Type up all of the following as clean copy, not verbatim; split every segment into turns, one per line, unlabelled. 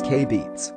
K Beats.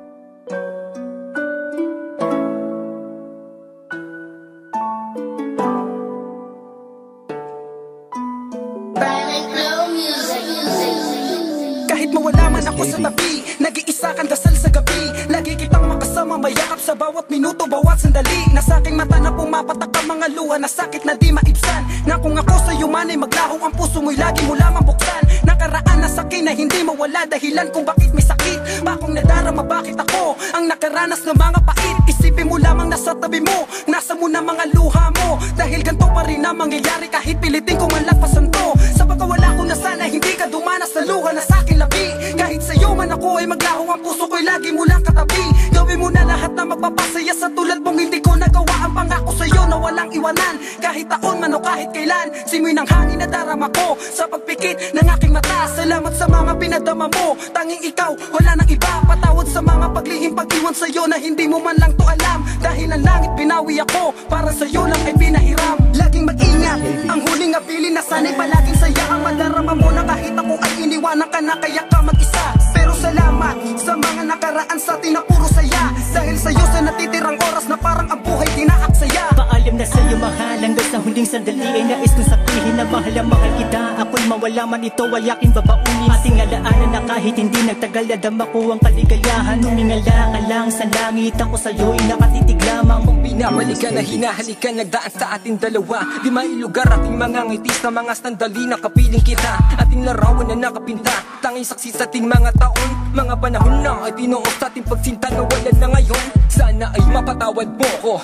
Kahit mawala man ako sa tabi, nag-iisa kang dasal sa gabi. Lagi kitang makasama, mayakap sa bawat minuto, bawat sandali. Nasa aking mata na pumapatak ang mga luha na sakit na di maibsan. Na kung ako sa'yo man ay maglaho, ang puso mo'y lagi mo lamang buksan. Nakaraan na sakin na hindi mawala, dahilan kung bakit may sakit. Bakong nadarama, bakit ako ang nakaranas ng mga pait. Isipin mo lamang nasa tabi mo, nasa mo na mga luha mo. Dahil ganito pa rin na mangyayari kahit pilitin ko man lagpasan to. Sa pagkawala ko na sana hindi ka dumanas na luha na sakin labi. Kahit sa'yo man ako ay maglaho, ang puso ko'y lagi mo lang katabi. Gawin mo na lahat na magpapasaya sa tulad mong hindi ko nagawa. Ang pangako sa'yo na walang iwanan, kahit taon man o kahit kailan. Simoy ng hangin na darama ko sa pagpikit ng aking mata. Salamat sa mga pinadama mo, tanging ikaw, wala nang iba. Patawad sa mga paglihim, pag-iwan sa'yo na hindi mo man lang to alam. Dahil ang langit binawi ako, para sa'yo lang ay pinahiram. Laging mag-ingat, ang huling abilin na sana'y palaging saya. Ang madarama mo na kahit ako ay iniwanan ka na, kaya ka mag-isa. Pero salamat sa mga nakaraan sa atin na puro saya. Dahil sa'yo sa natitirang oras na parang ang buhay dinaaksaya.
Paalam na sa'yo mahal, hanggang sa huling sandali ay nais kong sabihin na mahal na mahal kita. Ako'y mawala man ito ay aking babaunin. Ating alaanan na kahit hindi nagtagal na dama ko ang kaligayahan. Humingala ka lang sa langit, ako sa'yo'y nakatitig lamang.
Kung binabalikan na hinahalikan, nagdaan sa ating dalawa. Di mailugar ating mga ngitis na mga sandali na kapiling kita. Ating larawan na nakapinta, tanging saksi sa ating mga taon. Mga panahon na ay pinuos sa ating pagsinta na wala na ngayon. Sana ay mapatawad mo ko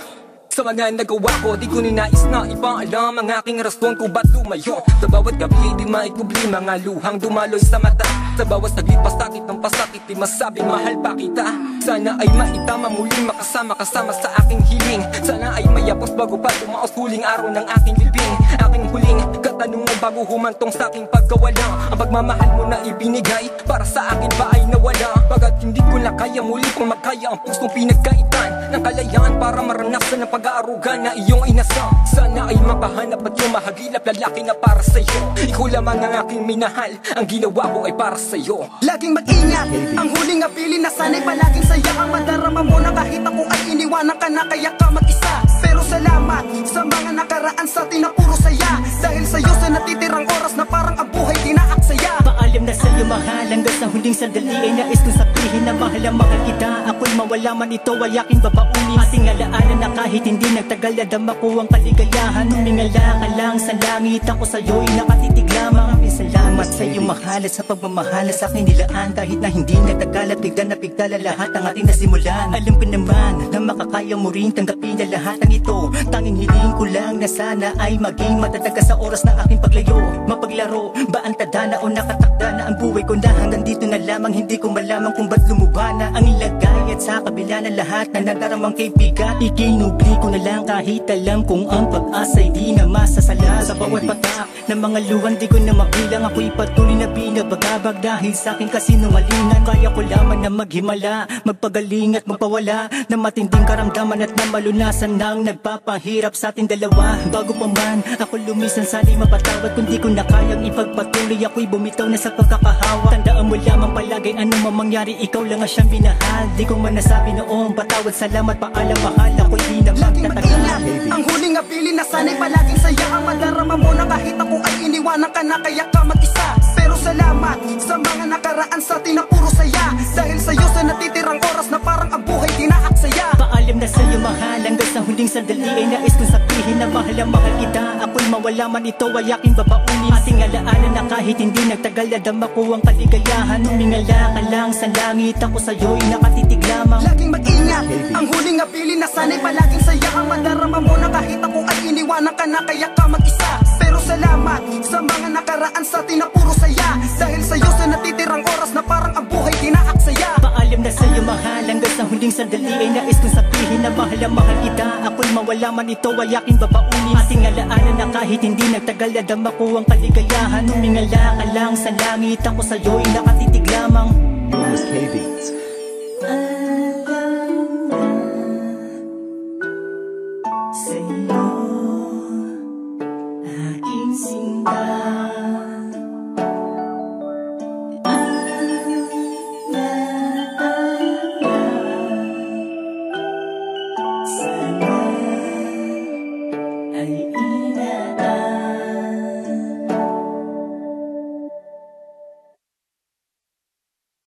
sa mga nagawa ko. Di ko ninais na ipaalam ang aking rason kung ba't lumayo. Sa bawat gabi ay di maikubli mga luhang dumaloy sa mata. Sa bawat saglit pasakit ng pasakit, di masabing mahal pa kita. Sana ay maitama muling makasama kasama sa aking hiling. Sana ay mayapos bago pa tumaos huling araw ng aking libing. Aking huling katanungan bago humantong sa aking pagkawala. Ang pagmamahal mo na ibinigay para sa akin ba ay nawala? Pagkat hindi ko na kaya muli pang makaya ang pusong pinagkaitan ng kalayaan para maranasan ang pag-aaruga na iyong inasam. Sana ay mapahanap at yung mahagilap lalaki na para sa'yo. Ikaw lamang ang aking minahal, ang ginawa ko ay para sa'yo.
Laging mag-ingat, ang huling abilin na sana'y palaging saya. Ang madarama mo na kahit ako ay iniwanan ka na, kaya ka mag-isa. Pero salamat sa mga nakaraan sa atin na puro saya. Dahil sa'yo sa natitirang oras na parang ang buhay dinaaksaya.
Paalam na sa'yo mahal, hanggang sa huling sandali ay nais kong sabihin na mahal na mahal kita. Ako'y mawala man ito ay aking babaunin. Ating alaanan na kahit hindi nagtagal na dama ko ang kaligayahan. Humingala ka lang sa langit, ako sa'yo'y nakatitig lamang. Salamat sa'yo mahal at sa pagmamahal sa akin nilaan. Kahit na hindi nagtagal at bigla na bigla lahat ang ating nasimulan. Alam ko naman na makakaya mo rin tanggapin na lahat ng ito. Tanging hiling ko lang na sana ay maging matatag ka sa oras ng aking paglayo. Mapaglaro ba ang tadhana o nakatakda na ang buhay ko na hanggang dito na lamang. Hindi ko malaman kung ba't lumubana ang ilagay. At sa kabila na lahat na nagaramang kaibigan, ikinubli ko na lang kahit alam kung ang pag-asa'y di na masasala. Sa bawat patak ng mga luhan di ko na mabilang, ako'y patuloy na binabagabag dahil sa aking kasinungalingan. Kaya ko lamang na maghimala, magpagaling at magpawala ng matinding karamdaman at na malunasan ng nagpapahirap sa ating dalawa. Bago pa man ako lumisan, sana'y mapatawad kung di ko na kayang ipagpatuloy. Ako'y bumitaw na sa pagkakahawa. Tandaan mo lamang palagi ano man mangyari, ikaw lang ang siyang minahal. Di ko man nasabi noong patawad, salamat, paalam, mahal. Ako'y di na magtatagal.
Ang huling abilin na sana'y palaging saya. Ang madarama mo na kahit ako ay iniwanan ka na, kaya ka mag-isa. Pero salamat sa mga nakaraan sa atin na puro saya. Dahil sa'yo sa natitirang oras na parang ang buhay dinaaksaya.
Paalam na sa'yo mahal, hanggang sa huling sandali ay nais kong sabihin na mahal na mahal kita. Ako'y mawala man ito ay aking babaunin. Ating alaanan na kahit hindi nagtagal na dama ko ang kaligayahan. Humingala ka lang sa langit, ako sa'yo'y nakatitig lamang.
Laging mag-ingat, ang huling abilin na sana'y palaging saya. Ang madarama mo na kahit ako ay iniwanan ka na, kaya ka mag-isa. Pero salamat sa mga nakaraan sa atin na puro saya. Dahil sa'yo sa natitirang oras na parang ang buhay dinaaksaya.
Paalam na sa'yo mahal, hanggang sa huling sandali ay nais kong sabihin na mahal na mahal kita. Ako'y mawala man ito ay aking babaunin. Ating alaanan na kahit hindi nagtagal na dama ko ang kaligayahan. Humingala ka lang sa langit, ako sa'yo'y nakatitig lamang.
K Beats.
Sa'yo, aking sinta.